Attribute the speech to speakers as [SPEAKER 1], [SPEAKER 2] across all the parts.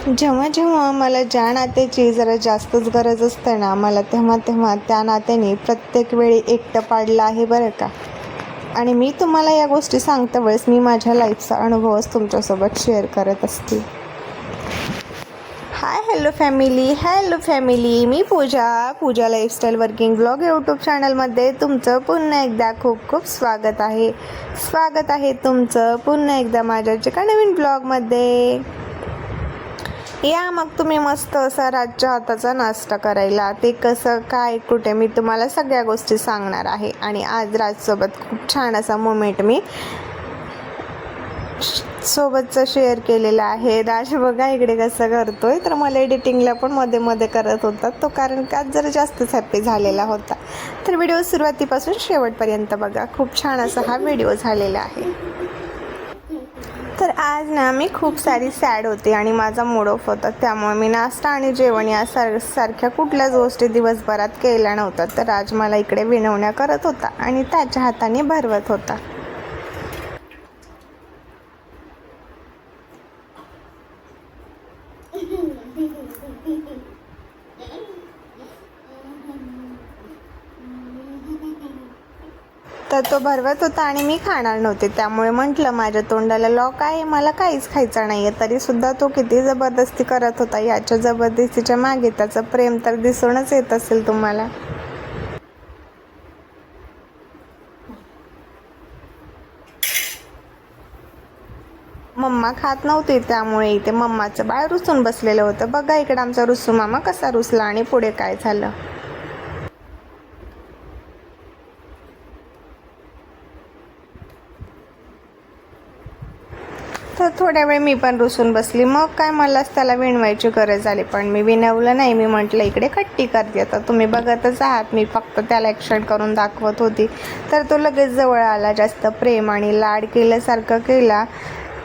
[SPEAKER 1] जेव्हा जेव्हा मला ज्या नात्याची जरा जास्तच गरज असते ना, मला तेव्हा तेव्हा त्या नात्याने प्रत्येक वेळी एकटं पाडलं आहे बरं का. आणि मी तुम्हाला या गोष्टी सांगते वेळेस मी माझ्या लाईफचा अनुभवच तुमच्यासोबत शेअर करत असते. हॅलो फॅमिली, मी पूजा लाईफस्टाईल वर्किंग ब्लॉग यूट्यूब चॅनलमध्ये तुमचं पुन्हा एकदा खूप खूप स्वागत आहे तुमचं पुन्हा एकदा माझ्या एका नवीन ब्लॉगमध्ये. या मग तुम्ही मस्त असा रातच्या हाताचा नाश्ता करायला. ते कसं काय कुठे मी तुम्हाला सगळ्या गोष्टी सांगणार आहे. आणि आज राजसोबत खूप छान असा मोमेंट मी सोबतचा शेअर केलेला आहे. राज बघा इकडे कसं करतोय, तर मला एडिटिंगला पण मध्ये मध्ये करत होता तो, कारण का जरा जास्तच हॅप्पी झालेला होता. तर व्हिडिओ सुरुवातीपासून शेवटपर्यंत बघा, खूप छान असा हा व्हिडिओ झालेला आहे. तर आज ना मी खूप सारी सॅड होते आणि माझा मूड ऑफ होता, त्यामुळे मी नाश्ता आणि जेवण या सारख्या कुठल्याच गोष्टी दिवसभरात केल्या नव्हत्या. तर राज मला इकडे विनवण्या करत होता आणि त्याच्या हाताने भरवत होता. तर तो भरवत होता आणि मी खाणार नव्हते, त्यामुळे म्हटलं माझ्या तोंडाला लॉक आहे, मला काहीच खायचं नाही आहे. तरीसुद्धा तो किती जबरदस्ती करत होता. याच्या जबरदस्तीच्या मागे त्याचं प्रेम तर दिसूनच येत असेल तुम्हाला. मम्मा खात नव्हती, त्यामुळे इथे मम्माचं बाळ रुसून बसलेलं होतं. बघा इकडे आमचा रुसू मामा कसा रुसला आणि पुढे काय झालं. तर थोड्या वेळ मी पण रुसून बसली. मग काय मलाच त्याला विणवायची गरज आली, पण मी विनवलं नाही. मी म्हटलं इकडे खट्टी करते, तर तुम्ही बघतच आहात. मी फक्त त्याला ॲक्शन करून दाखवत होती. तर तो लगेच जवळ आला, जास्त प्रेम आणि लाड केल्यासारखं केला.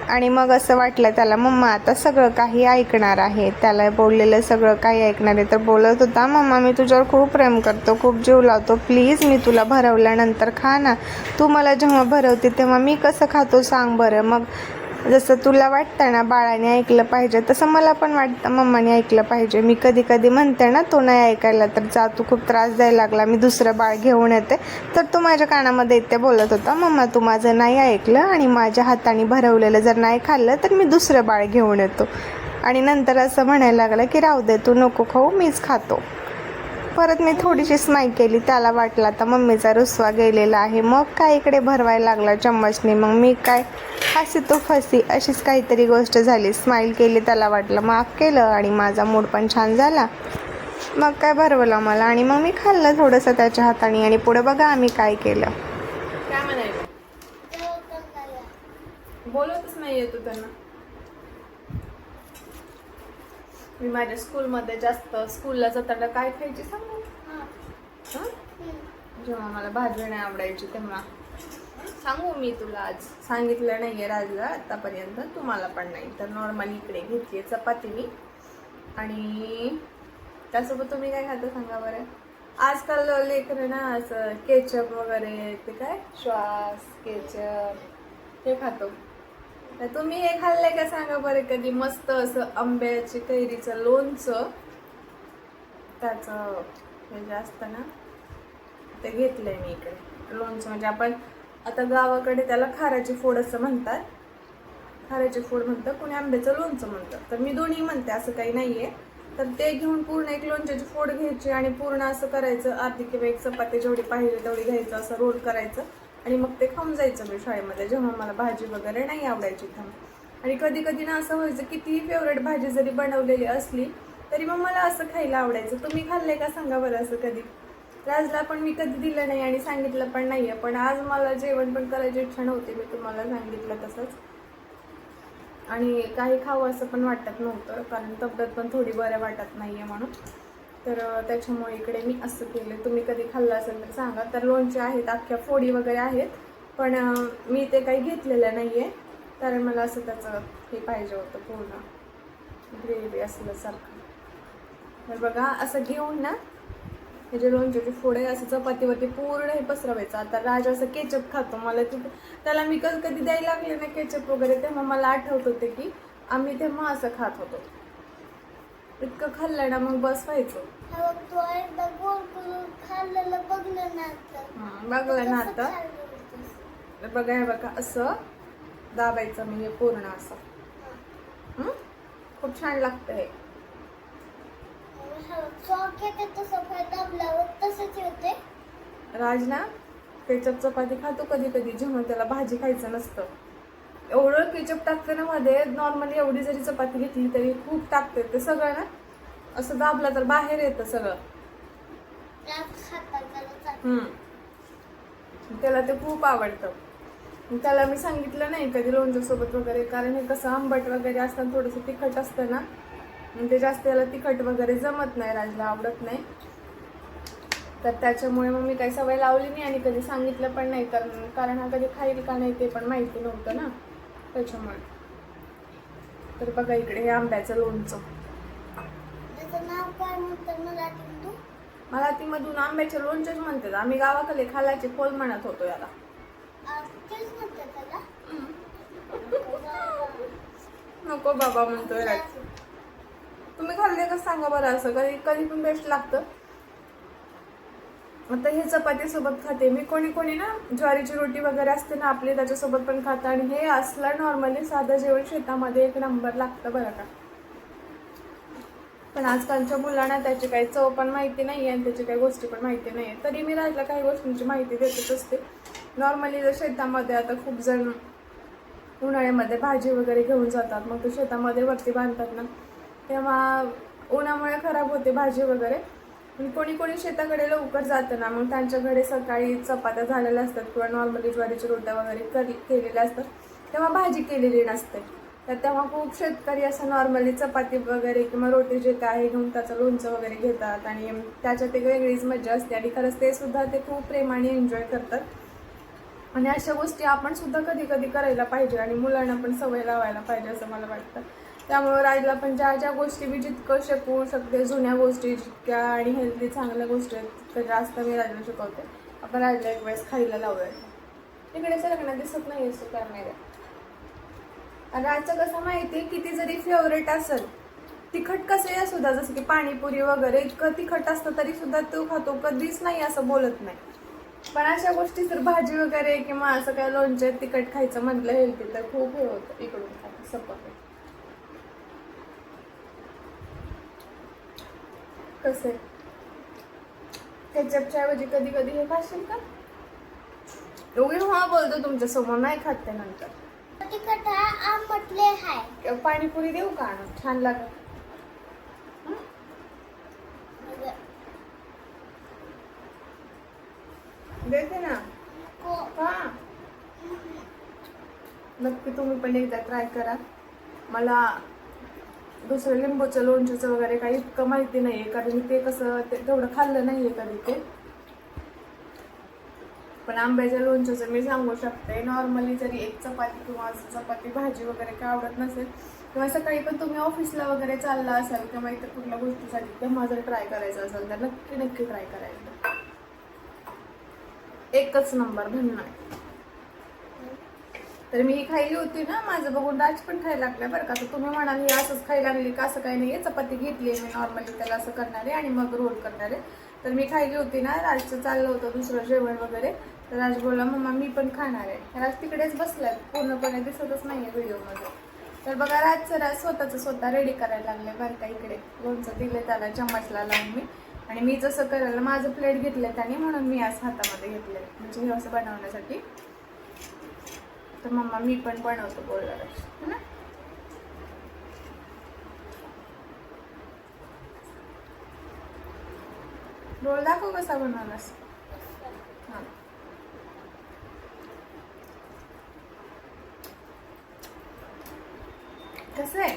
[SPEAKER 1] आणि मग असं वाटलं त्याला मम्मा आता सगळं काही ऐकणार आहे, त्याला बोललेलं सगळं काही ऐकणार आहे. तर बोलत होता मम्मा मी तुझ्यावर खूप प्रेम करतो, खूप जीव लावतो, प्लीज मी तुला भरवल्यानंतर खा ना. तू मला जेव्हा भरवते तेव्हा मी कसं खातो सांग बरं. मग जसं तुला वाटतं ना बाळाने ऐकलं पाहिजे, तसं मला पण वाटतं मम्माने ऐकलं पाहिजे. मी कधी कधी म्हणते ना तो नाही ऐकायला, तर जा तू खूप त्रास द्यायला लागला, मी दुसरं बाळ घेऊन येते. तर तो माझ्या कानामध्ये इथे बोलत होता मम्मा तू माझं नाही ऐकलं आणि माझ्या हाताने भरवलेलं जर नाही खाल्लं तर मी दुसरं बाळ घेऊन येतो. आणि नंतर असं म्हणायला लागलं की राहू दे तू नको खाऊ, मीच खातो. परत मी थोडीशी स्माईल केली, त्याला वाटलं आता मम्मीचा रुसवा गेलेला आहे. मग काय इकडे भरवायला लागला चम्मचने. मग मी काय हसी तो फसी अशीच काहीतरी गोष्ट झाली. स्माईल केली, त्याला वाटलं माफ केलं आणि माझा मूड पण छान झाला. मग काय भरवलं मला आणि मग मी खाल्लं थोडंसं त्याच्या हाताने. आणि पुढे बघा आम्ही काय केलं.
[SPEAKER 2] काय म्हणायचं बोलतच नाही येतो त्यांना. मी माझ्या स्कूलमध्ये जास्त स्कूलला जाताना काय खायची सांगू. जेव्हा मला भाजी नाही आवडायची तेव्हा सांगू मी तुला. आज सांगितलं नाहीये राजला आतापर्यंत, तुम्हाला पण नाही. तर नॉर्मली इकडे घेतली चपाती मी, आणि त्यासोबत तुम्ही काय खाता सांगा बरं. आजकाल लेकरं ना असं केचप वगैरे, ते काय श्वास केचप ते खातो. तर तुम्ही हे खाल्लंय का सांगा बरं कधी. मस्त असं आंब्याची कैरीचं लोणचं, त्याचं हे जे असतं ना ते घेतलंय मी इकडे. लोणचं म्हणजे आपण आता गावाकडे त्याला खाराची फोड असं म्हणतात, खाराची फोड म्हणतं, कोणी आंब्याचं लोणचं म्हणतं. तर मी दोन्ही म्हणते, असं काही नाहीये. तर ते घेऊन पूर्ण एक लोणच्याची फोड घ्यायची आणि पूर्ण असं करायचं, अर्धी किंवा एक चपाती जेवढी पाहिजे तेवढी घ्यायचं, असं रोल करायचं आणि मग ते खाऊन जायचं मी शाळेमध्ये, जेव्हा मला भाजी वगैरे नाही आवडायची तेव्हा. आणि कधी कधी ना असं व्हायचं, कितीही फेवरेट भाजी जरी बनवलेली असली तरी मग मला असं खायला आवडायचं. तुम्ही खाल्लंय का सांगा बरं असं कधी. राजला पण मी कधी दिलं नाही आणि सांगितलं पण नाहीये, पण आज मला जेवण पण करायची इच्छा नव्हती, मी तुम्हाला सांगितलं तसंच. आणि काही खावं असं पण वाटत नव्हतं, कारण तब्येत पण थोडी बरं वाटत नाहीये म्हणून. तर त्याच्यामुळे इकडे मी असं केलं. तुम्ही कधी खाल्लं असेल तर सांगा. तर लोणचे आहेत, अख्ख्या फोडी वगैरे आहेत, पण मी ते काही घेतलेलं नाहीये, कारण मला असं त्याचं हे पाहिजे होतं, पूर्ण ग्रेव्ही असल्यासारखं. तर बघा असं घेऊन ना हे जे लोणच्याचे फोडे असं चपातीवरती पूर्ण हे पसरवायचं. आता राज असं केचप खातो, मला त्याला मी कधी द्यायला लागले ना केचप वगैरे, तेव्हा मला आठवत होते की आम्ही तेव्हा असं खात होतो. इतकं खाल्लं ना मग बस व्हायचं.
[SPEAKER 3] तू एकदा गोल करून खाल्लेलं बघलं ना आता.
[SPEAKER 2] बघलं ना
[SPEAKER 3] कसं
[SPEAKER 2] आता.
[SPEAKER 3] खाल्लं होतंस?
[SPEAKER 2] बघा हे बघा असं दाबायचं म्हणजे पूर्ण असं. खूप छान लागतं हे.
[SPEAKER 3] चॉक येते तसं फळ दाबल्यावर तसंच येते.
[SPEAKER 2] राज ना केचप चपाती खातो कधी कधी जेव्हा त्याला भाजी खायचं नसतं. एवढं केचप टाकते ना मध्ये. नॉर्मली एवढी जरी चपाती घेतली तरी खूप टाकते. ते सगळं ना असं दाबलं तर बाहेर येतं सगळं. त्याला ते खूप आवडतं. त्याला मी सांगितलं नाही कधी लोणच्या सोबत वगैरे, कारण हे कसं आंबट वगैरे असतं, थोडंसं तिखट असतं ना, ते जास्त त्याला तिखट वगैरे जमत नाही, राजला आवडत नाही. तर त्याच्यामुळे मग मी काही सवय लावली नाही आणि कधी सांगितलं पण नाही, कारण हा कधी खाईल का नाही ते पण माहिती नव्हतं ना त्याच्यामुळे. तर बघा इकडे हे आंब्याचं लोणचं.
[SPEAKER 3] त्याचं नाव काय म्हणतात
[SPEAKER 2] मला ती मधून आंब्याचे लोणचेच म्हणतात. आम्ही गावाकडे खालाचे फळ म्हणत होतो याला.
[SPEAKER 3] तेच म्हणतात त्याला.
[SPEAKER 2] नको बाबा म्हणतोय राज. तुम्ही खाल्ले का सांगा बरं. असं कधी कधी पण बेस्ट लागतं. आता हे चपाती सोबत खाते मी. कोणी ना ज्वारीची रोटी वगैरे असते ना आपली, त्याच्यासोबत पण खातं. आणि हे असलं नॉर्मली साधं जेवण शेतामध्ये एक नंबर लागतं बरं का. पण आजकालच्या मुलांना त्याची काही चव पण माहिती नाही आणि त्याची काही गोष्टी पण माहिती नाही. तरी मी राजला काही गोष्टींची माहिती देतच असते. नॉर्मली जर शेतामध्ये आता खूप जण उन्हाळ्यामध्ये भाजी वगैरे घेऊन जातात, मग ते शेतामध्ये वरती बांधतात ना, तेव्हा उन्हामुळे खराब होते भाजी वगैरे. कोणी कोणी शेताकडे लवकर जातं ना, मग त्यांच्याकडे सकाळी चपात्या झालेल्या असतात किंवा नॉर्मली ज्वारीच्या रोट्या वगैरे केलेल्या असतात, तेव्हा भाजी केलेली नसते. तर तेव्हा खूप शेतकरी असं नॉर्मली चपाती वगैरे किंवा रोटी जे काय आहे घेऊन त्याचं लोणचं वगैरे घेतात आणि त्याच्यात एक वेगळीच मजा असते. आणि खरंच ते सुद्धा ते खूप प्रेमाने एन्जॉय करतात. आणि अशा गोष्टी आपण सुद्धा कधी कधी करायला पाहिजे आणि मुलांना पण सवय लावायला पाहिजे असं मला वाटतं. त्यामुळे राजला पण ज्या ज्या गोष्टी मी जितकं शिकवू शकते, जुन्या गोष्टी जितक्या आणि हेल्दी चांगल्या गोष्टी आहेत तितकं जास्त मी राजला शिकवते. आपण राजला एक वेळेस खायला लावूया. इकडे सगळ्यांना दिसत नाही असं कॅमेरा. राजचं कसं माहिती, किती जरी फेवरेट असेल, तिखट कसंही असू द्या, जसं की पाणीपुरी वगैरे इतकं तिखट असतं तरी सुद्धा तो खातो, कधीच नाही असं बोलत नाही. पण अशा गोष्टी जर भाजी वगैरे किंवा असं काय लोणचे तिखट खायचं म्हटलं हेल्दी तर खूप हे होतं. इकडून सपक कसे केचपच्या ऐवजी कधी कधी हे खाशील का? एवढी हा बोलतो तुमच्या समोर, नाही खात त्यानंतर.
[SPEAKER 3] तिखट आहे, आंबटले आहे.
[SPEAKER 2] पाणीपुरी देऊ का आणून? छान लागत. देते ना. हा नक्की तुम्ही पण एकदा ट्राय करा. मला दुसरं लिंबूचं लोणच्याचं वगैरे काही इतकं माहिती नाहीये, कारण ते कसं तेवढं खाल्लं नाहीये कधी ते. पण आंब्याच्या लोणच्याचं मी सांगू शकते, नॉर्मली जरी एक चपाती किंवा चपाती भाजी वगैरे काय आवडत नसेल किंवा सकाळी पण तुम्ही ऑफिसला वगैरे चालला असाल किंवा इतर कुठल्या गोष्टीसाठी तेव्हा जर ट्राय करायचं असेल तर नक्की नक्की ट्राय करायचं. एकच नंबर भन्नाट. तर मी ही खायली होती ना, माझं बघून राज पण खायला लागल्या बरं का. तर तुम्ही म्हणाल ही असंच खायला लागली का? असं काही नाहीये. चपाती घेतली मी नॉर्मली त्याला असं करणारे आणि मग रोल करणारे. तर मी खायली होती ना, राजचं चाललं होतं दुसरं जेवण वगैरे, तर राज बोलला मम्मा मी पण खाणार आहे. राज तिकडेच बसलाय, पूर्णपणे दिसतच नाहीये व्हिडिओमध्ये. तर बघा राज स्वतः रेडी करायला लागले बरं का. इकडे लोणचं दिले त्याला चम्मचला लावून मी, आणि मी जसं करायला माझं प्लेट घेतलं त्याने म्हणून मी आज हातामध्ये घेतले, म्हणजे हे असं बनवण्यासाठी. तर मम्मा मी पण बनवतो बोलला राज ना. रोल दाखव कसा बनवलास. हां कसं आहे?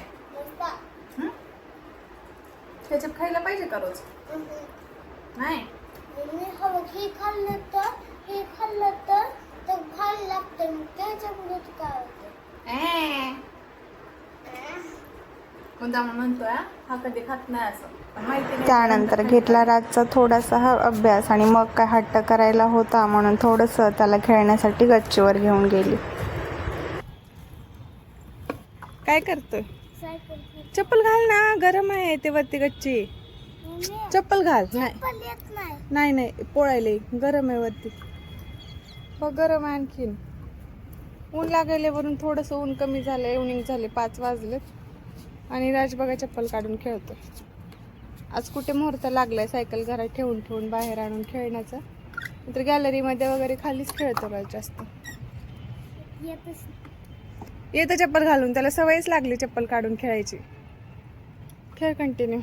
[SPEAKER 2] केचप खायला पाहिजे का रोज? नाही.
[SPEAKER 3] हे खाल्लं तर खायला लागतं. त्याच्यामुळे काय होतं?
[SPEAKER 2] कोणता म्हणतोय हा कधी खात नाही असं माहिती नाही.
[SPEAKER 1] त्यानंतर घेतला राजचा थोडासा हा अभ्यास आणि मग काय हट्ट करायला होता म्हणून थोडंसं त्याला खेळण्यासाठी गच्चीवर घेऊन गेली.
[SPEAKER 2] काय करतोय?
[SPEAKER 3] सायकल खाली.
[SPEAKER 2] चप्पल घाल ना, गरम आहे ते वरती गच्ची.
[SPEAKER 3] मम्मी,
[SPEAKER 2] चप्पल घाल. नाही
[SPEAKER 3] चप्पल येत नाही.
[SPEAKER 2] नाही नाही पोळायले गरम आहे वरती. हो गरम आहे आणखीन. ऊन लागायले वरून थोडंसं ऊन कमी झालं. इव्हनिंग झाले 5 वाजलेत आणि राज बघा चप्पल काढून खेळतो. आज कुठे मुहूर्त लागलाय सायकल घरात ठेवून ठेवून बाहेर आणून खेळण्याचा. नंतर गॅलरीमध्ये वगैरे खालीच खेळतो राज जास्त.
[SPEAKER 3] येतच नाही.
[SPEAKER 2] येतं चप्पल घालून, त्याला सवयच लागली चप्पल काढून खेळायची. खेळ कंटिन्यू.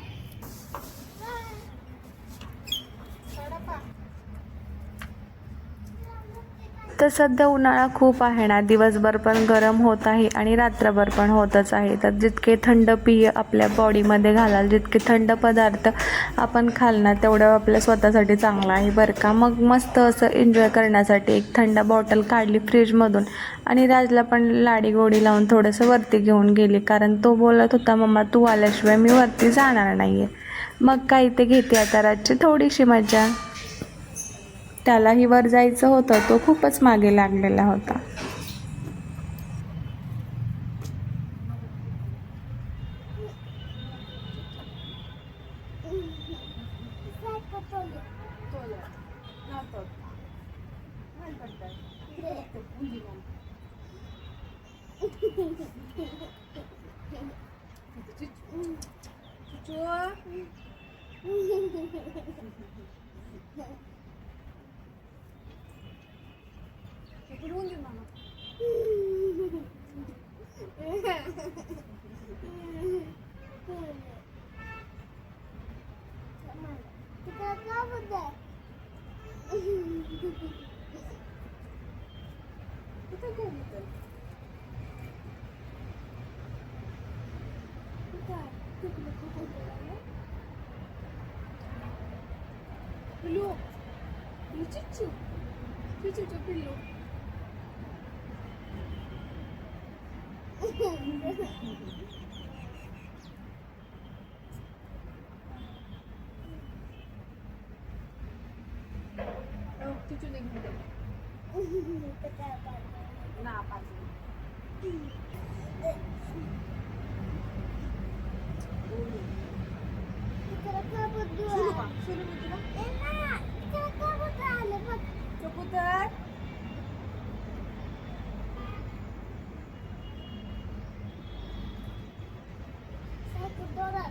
[SPEAKER 1] तर सध्या उन्हाळा खूप आहे ना, दिवसभर पण गरम होत आहे आणि रात्रभर पण होतच आहे. तर जितके थंड पेय आपल्या बॉडीमध्ये घालाल, जितके थंड पदार्थ आपण खाल ना, तेवढं आपल्या स्वतःसाठी चांगलं आहे बरं का. मग मस्त असं एन्जॉय करण्यासाठी एक थंड बॉटल काढली फ्रीजमधून आणि राजला पण लाडी गोडी लावून थोडंसं वरती घेऊन गेली. कारण तो बोलत होता, मम्मा तू आल्याशिवाय मी वरती जाणार नाही आहे. मग काय ते घेते आता राजची थोडीशी मजा. त्यालाही वर जायचं होतं, तो खूपच मागे लागलेला होता.
[SPEAKER 3] सायकल तोडली. तिकडे का बघताय? तिकडे का बघताय? ए ना, तिकडे का बघताय? बघ. सायकल तोडा.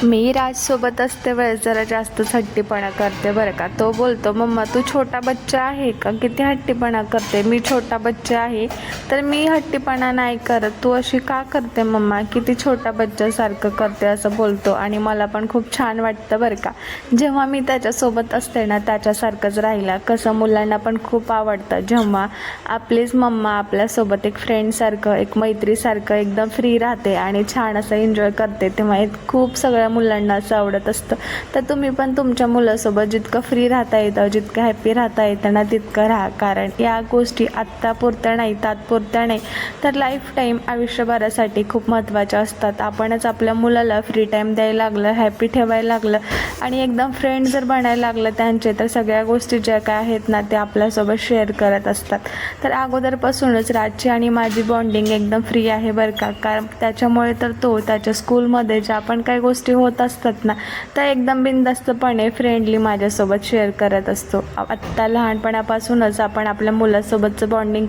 [SPEAKER 1] मी राजसोबत असते वेळेस जरा जास्तच हट्टीपणा करते बरं का. तो बोलतो, मम्मा तू छोटा बच्चा आहे का, किती हट्टीपणा करते. मी छोटा बच्चा आहे तर मी हट्टीपणा नाही करत, तू अशी का करते मम्मा, किती छोटा बच्चासारखं करते असं बोलतो. आणि मला पण खूप छान वाटतं बरं का, जेव्हा मी त्याच्यासोबत असते ना त्याच्यासारखंच राहिला. कसं मुलांना पण खूप आवडतं जेव्हा आपलीच मम्मा आपल्यासोबत एक फ्रेंडसारखं, एक मैत्रीसारखं एकदम फ्री राहते आणि छान असं एन्जॉय करते. तेव्हा खूप सगळ्या मुलांना असं आवडत असतं. तर तुम्ही पण तुमच्या मुलासोबत जितकं फ्री राहता येतं, जितकं हॅपी राहता येतं ना, तितकं राहा. कारण या गोष्टी आत्तापुरत्या नाही, तात्पुरत्या नाही, तर लाईफ टाईम आयुष्यभरासाठी खूप महत्त्वाच्या असतात. आपणच आपल्या मुलाला फ्री टाईम द्यायला लागलं, हॅपी ठेवायला लागलं आणि एकदम फ्रेंड जर बनायला लागलं त्यांचे, तर सगळ्या गोष्टी ज्या काय आहेत ना ते आपल्यासोबत शेअर करत असतात. तर अगोदरपासूनच राजची आणि माझी बॉन्डिंग एकदम फ्री आहे बरं का. कारण त्याच्यामुळे तर तो त्याच्या स्कूलमध्ये ज्या पण काही गोष्टी होत असतात ना, त्या एकदम बिनधास्तपणे फ्रेंडली माझ्यासोबत शेअर करत असतो. आत्ता लहानपणापासूनच आपण आपल्या मुलासोबतचं बॉन्डिंग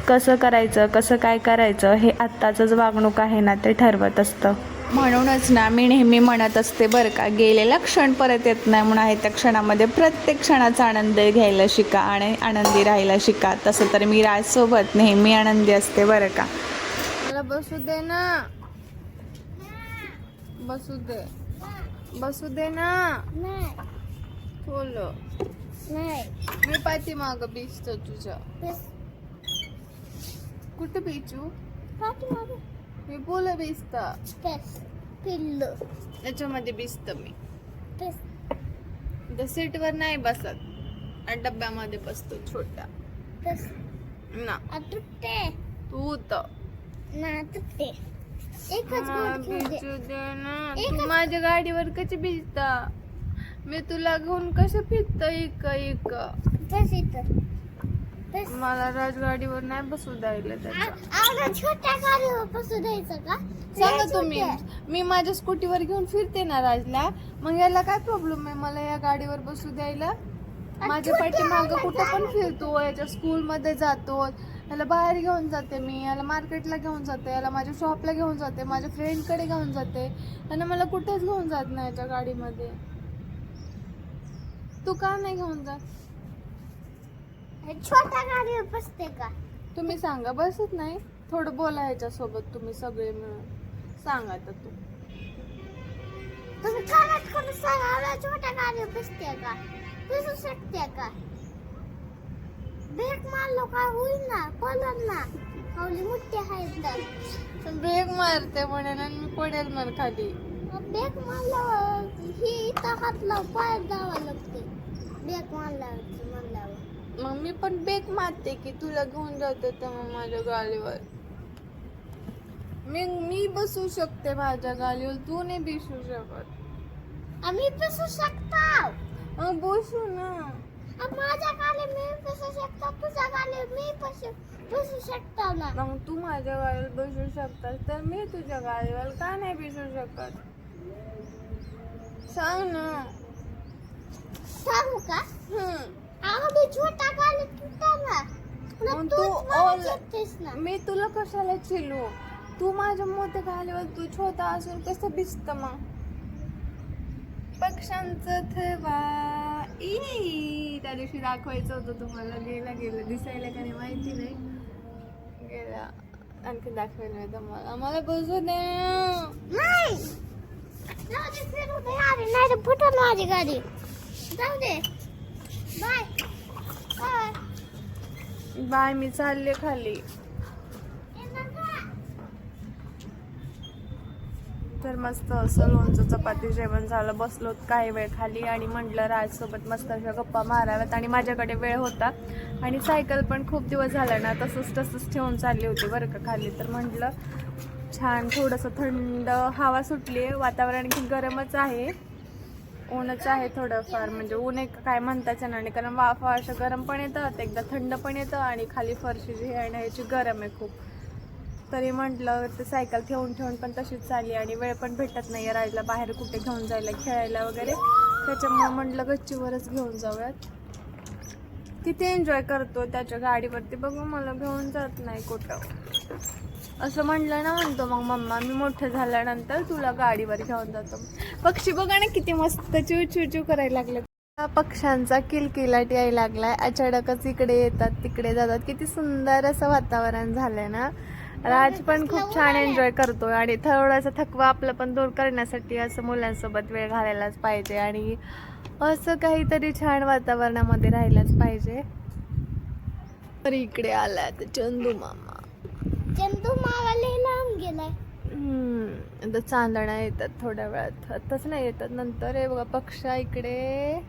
[SPEAKER 1] कसं करायचं, कसं काय करायचं, हे आत्ताचंच वागणूक आहे ना ते ठरवत असतं. म्हणूनच ना मी नेहमी म्हणत असते बरं का, गेलेला क्षण परत येत नाही म्हणून आहे त्या क्षणामध्ये प्रत्येक क्षणाचा आनंद घ्यायला शिका आणि आनंदी राहायला शिका. तसं तर मी राजसोबत नेहमी आनंदी असते बरं का.
[SPEAKER 2] मला बसू दे ना, बसू दे, बसू दे ना.
[SPEAKER 3] नाही.
[SPEAKER 2] बोल,
[SPEAKER 3] नाही.
[SPEAKER 2] मी पाठीमागं बिचतो तुझ्या.
[SPEAKER 3] बस.
[SPEAKER 2] कुठं बिचू?
[SPEAKER 3] पाठीमागे.
[SPEAKER 2] मी बोल बिचता.
[SPEAKER 3] बस. पिल्लू.
[SPEAKER 2] याच्यामध्ये बिचत मी.
[SPEAKER 3] बस.
[SPEAKER 2] त्या सीटवर नाही बसत आणि डब्यामध्ये बसतो छोट्या.
[SPEAKER 3] बस.
[SPEAKER 2] ना
[SPEAKER 3] तुटते.
[SPEAKER 2] तू तर
[SPEAKER 3] ना तुटते. एकच गोड घेऊ दे.
[SPEAKER 2] बिचू दे ना. तू माझ्या गाडीवर कशी बिचता, मी तुला घेऊन कसं फिरत इक इक.
[SPEAKER 3] बस इथं. बस
[SPEAKER 2] मला राजगाडीवर नाही बसू द्यायला त्याच्या.
[SPEAKER 3] आवडा छोट्या गाडीवर बसू द्यायचं का?
[SPEAKER 2] सांगा तुम्ही, मी माझ्या स्कूटीवर घेऊन फिरते ना राजला, मग याला काय प्रॉब्लेम आहे मला या गाडीवर बसू द्यायला? माझ्या पाठीमागं कुठं पण फिरतो, याच्या स्कूलमध्ये जातो, याला बाहेर घेऊन जाते मी, याला मार्केटला घेऊन जाते, याला माझ्या शॉपला घेऊन जाते, माझ्या फ्रेंडकडे घेऊन जाते, आणि मला कुठेच घेऊन जात नाही याच्या गाडीमध्ये. तू का नाही घेऊन जात?
[SPEAKER 3] छोट्या गाडीवर बसते का?
[SPEAKER 2] तुम्ही सांगा, बसत नाही? थोडं बोला ह्याच्यासोबत तुम्ही सगळे मिळून. सांगा आता तू.
[SPEAKER 3] तुम्ही कानात करून सांगा, आवडा छोट्या गाडीवर बसते का? बसू शकते का? ब्रेक मारलो का होईल ना, पडल ना. आवली मोठी आहे तर
[SPEAKER 2] ब्रेक मारते म्हणून आणि मी पडेल मग खाली.
[SPEAKER 3] ब्रेक मारल्यावर ही इथं हात लाव पायात जावं लागते. ब्रेक मारल्यावर
[SPEAKER 2] मग मी पण ब्रेक मारते की तुला घेऊन जाते तेव्हा माझ्या गाडीवर. मी बसू शकते माझ्या गाडीवर, तू नाही बसू शकत.
[SPEAKER 3] आम्ही बसू शकतो.
[SPEAKER 2] मग बसू ना.
[SPEAKER 3] माझ्या गाडीवर मी बसू शकतो, तुझ्या गाडीवर मी बसू शकतो ना.
[SPEAKER 2] मग तू माझ्या गाडीवर बसू शकतास तर मी तुझ्या गाडीवर का नाही बसू शकत? सांग ना.
[SPEAKER 3] सांगू का? आम्ही छोटा गाडीत तुटतो ना.
[SPEAKER 2] मग
[SPEAKER 3] तू
[SPEAKER 2] तू
[SPEAKER 3] शकतेस ना.
[SPEAKER 2] मी तुला कशाला चिलू? तू माझ्या मोठ्या गाडीवर तू छोटा असून कसं दिसत मग? पक्ष्यांचं थवा त्या दिवशी दाखवायचं होतं तुम्हाला, गेलं दिसायला का नाही माहिती नाही, गेला आणखी दाखवायला नाही तुम्हाला. आम्हाला बसू दे.
[SPEAKER 3] नाही जाऊ दे, फिरू दे यार, नाही तर फुटल माझी गाडी. जाऊ दे. Bye bye.
[SPEAKER 2] बाय, मी चालले खाली. तर मस्त असं लोणचं चपाती जेवण झालं, बसलो काही वेळ खाली आणि म्हटलं राजसोबत मस्त अशा गप्पा माराव्यात. आणि माझ्याकडे वेळ होता आणि सायकल पण खूप दिवस झाला ना तसंच ठेवून चालली होती बरं का खाली. तर म्हटलं छान थोडंसं थंड हवा सुटली आहे, वातावरण आणखी गरमच आहे, ऊनच आहे थोडंफार, म्हणजे ऊन एक काय म्हणताच येणार नाही कारण वाफा असं गरम पण येतं, एकदा थंड पण येतं आणि खाली फरशी जी आहे ना याची गरम आहे खूप. तरी म्हटलं ते सायकल ठेवून पण तशीच चालली आणि वेळ पण भेटत नाही राजला बाहेर कुठे घेऊन जायला खेळायला वगैरे, त्याच्यामुळे म्हटलं गच्चीवरच घेऊन जाऊयात. किती एन्जॉय करतो त्याच्या गाडीवरती, बघू मला घेऊन जात नाही कुठं. असं म्हणलं ना म्हणतो मग मम्मा मी मोठं झाल्यानंतर तुला गाडीवर घेऊन जातो. पक्षी बघा ना किती मस्त चू करायला लागले. पक्ष्यांचा किलकिलाट यायला लागलाय, अचानकच इकडे येतात तिकडे जातात, किती सुंदर असं वातावरण झालंय ना. राज पण खूप छान एन्जॉय करतोय आणि थोडासा थकवा आपला पण दूर करण्यासाठी असं मुलांसोबत वेळ घालायलाच पाहिजे आणि असं काहीतरी छान वातावरणामध्ये राहायलाच पाहिजे. तर इकडे आलाय तर चंदू मामा.
[SPEAKER 3] चंदू मामा लय लांब गेलाय.
[SPEAKER 2] आता चांदण्या येतात थोड्या वेळात, आताच नाही येतात नंतर. हे बघा पक्षा इकडे.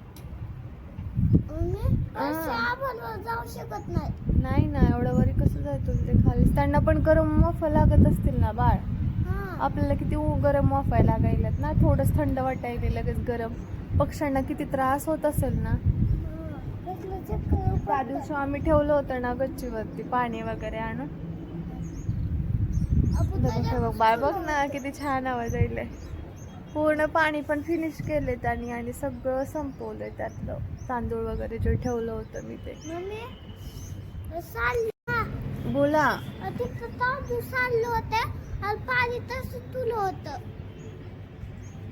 [SPEAKER 3] जाऊ शकत नाही.
[SPEAKER 2] नाही ना एवढं वरी कसं जायचं ते खाली, त्यांना पण गरम वाफा लागत असतील ना बाळ. आपल्याला किती गरम वाफाय लागायलात ना, थोडंच थंड वाटायला लगेच गरम. पक्ष्यांना किती त्रास होत असेल ना. त्या दिवशी आम्ही ठेवलं होतं ना गच्चीवरती पाणी वगैरे आणून. बघ बाय, बघ ना किती छान आवाज यायलाय. पूर्ण पाणी पण फिनिश केले त्यांनी आणि सगळं संपवलंय त्यातलं तांदूळ वगैरे जे ठेवलं होतं मी ते. बोला.
[SPEAKER 3] पाणी तसं तुलं होतं.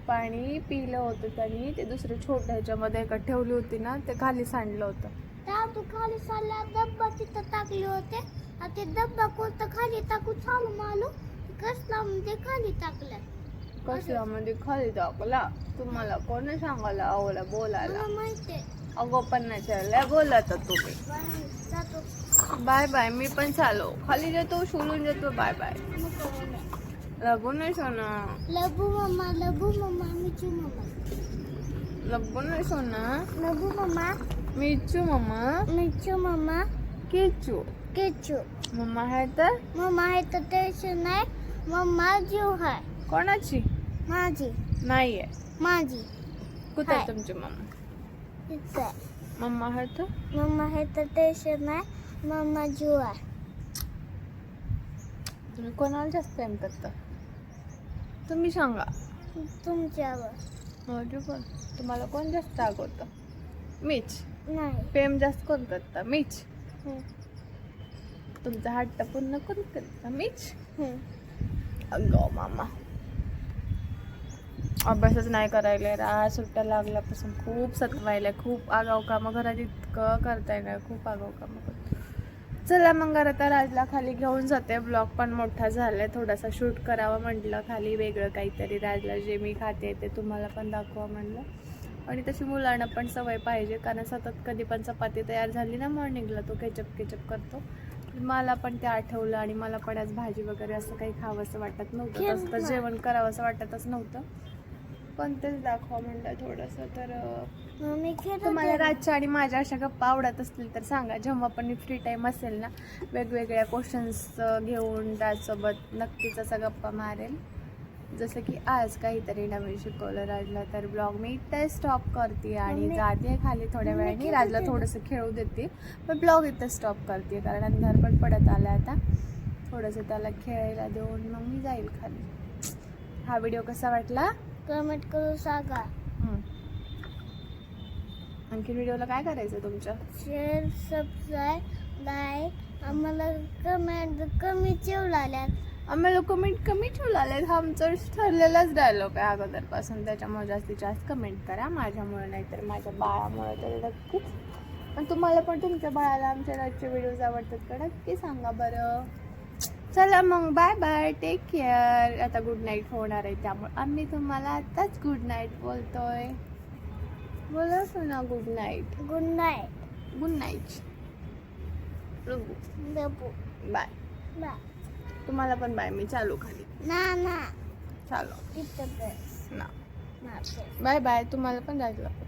[SPEAKER 2] पाणी पिलं होतं त्यांनी, ते दुसरं छोट्या ह्याच्यामध्ये एका ठेवली होती ना, ते खाली सांडलं होतं.
[SPEAKER 3] तू खाली सांडला, डब्बा तिथं टाकले होते. ते डब्बा कोणतं खाली टाकू चालू मालू कसला म्हणजे खाली टाकलाय.
[SPEAKER 2] कसला म्हणजे खाली टाकला? तुम्हाला कोणी सांगायला आवडला बोलायला?
[SPEAKER 3] माहितीये.
[SPEAKER 2] अगो पण नाही चाललंय बोलत तुम्ही. बाय बाय, मी पण चालो खाली जातो, सोडून जातो. Bye bye. लबू नाही सोना.
[SPEAKER 3] लबू मम्मा मिचू मम्मा.
[SPEAKER 2] लबू नाही सोना.
[SPEAKER 3] लबू मम्मा
[SPEAKER 2] मिचू मम्मा. किचू. मम्मा आहे तर
[SPEAKER 3] मम्मा आहे तर टेन्शन नाही. मम्मा जीव आहे.
[SPEAKER 2] कोणाची?
[SPEAKER 3] माझी.
[SPEAKER 2] नाहीये.
[SPEAKER 3] माझी.
[SPEAKER 2] कुठे आहे तुमची मम्मा?
[SPEAKER 3] इथं.
[SPEAKER 2] मम्मा आहे तर
[SPEAKER 3] मम्मा आहे तर टेन्शन नाही. मम्मा जुआ
[SPEAKER 2] तुम्ही कोणाला जास्त प्रेम करता तुम्ही सांगा.
[SPEAKER 3] तुमच्यावर
[SPEAKER 2] माझे पण. तुम्हाला कोण जास्त रागवतं? मीच.
[SPEAKER 3] नाही.
[SPEAKER 2] प्रेम जास्त कोण करता? मीच.
[SPEAKER 3] हं,
[SPEAKER 2] तुमचा हट्ट पूर्ण कोण करता? मीच.
[SPEAKER 3] हं.
[SPEAKER 2] अगं मामा, अभ्यासच नाही करायला. आज सुट्ट्या लागल्यापासून खूप सतवायला, खूप आगाऊ कामं घरात इतकं करताय काय, खूप आगाऊ कामं करतो. चला मग आता राजला खाली घेऊन जाते. ब्लॉग पण मोठा झालाय, थोडासा शूट करावा म्हटलं, खाली वेगळं काहीतरी. राजला जे मी खाते ते तुम्हाला पण दाखवा म्हणलं. आणि तशी मुलांना पण सवय पाहिजे, कारण सतत कधी पण चपाती तयार झाली ना मॉर्निंगला तो केचप करतो. मला पण ते आठवलं आणि मला पण आज भाजी वगैरे असं काही खावंसं वाटत नव्हतं, तसं जेवण करावंसं वाटतच नव्हतं, पण तेच दाखवा म्हणलं थोडंसं. तर
[SPEAKER 3] मम्मी खेळत
[SPEAKER 2] तुम्हाला राजच्या आणि माझ्या अशा गप्पा आवडत असतील तर सांगा. जेव्हा पण मी फ्री टाईम असेल ना, वेगवेगळ्या क्वेश्चन्स घेऊन राजसोबत नक्कीच असा गप्पा मारेल. जसं की आज काहीतरी नवीन शिकवलं राजला. तर ब्लॉग मी इथे स्टॉप करते आणि जाते खाली थोड्या वेळाने. राजला थोडंसं खेळू देते, पण ब्लॉग इथे स्टॉप करते कारण अंधार पण पडत आला आता. थोडंसं त्याला खेळायला देऊन मग मी जाईल खाली. हा व्हिडिओ कसा वाटला
[SPEAKER 3] कमेंट करून सांगा.
[SPEAKER 2] आणखी व्हिडिओला काय करायचं तुमच्या?
[SPEAKER 3] Share, subscribe, like. आम्हाला कमेंट कमी ठेवल्यात.
[SPEAKER 2] आम्हाला कमेंट कमी ठेवला आले. हा आमचा ठरलेलाच डायलॉग आहे अगोदरपासून, त्याच्यामुळे जास्तीत जास्त कमेंट करा. माझ्यामुळे नाही तर माझ्या बाळामुळे तर नक्कीच. पण तुम्हाला पण तुमच्या बाळाला आमच्या राजचे व्हिडिओज आवडतात का नक्की सांगा बरं. चला मग बाय बाय, टेक केअर. आता गुड नाईट होणार आहे, त्यामुळे आम्ही तुम्हाला आताच गुड नाईट बोलतोय. बोला ना good night.
[SPEAKER 3] Good night.
[SPEAKER 2] Good night.
[SPEAKER 3] बाबू
[SPEAKER 2] बाय.
[SPEAKER 3] बाय.
[SPEAKER 2] तुम्हाला पण बाय. मी चालू खाली.
[SPEAKER 3] ना
[SPEAKER 2] चालो
[SPEAKER 3] इथं बस.
[SPEAKER 2] ना.
[SPEAKER 3] ना बस.
[SPEAKER 2] Bye bye. तुम्हाला पण जायचं.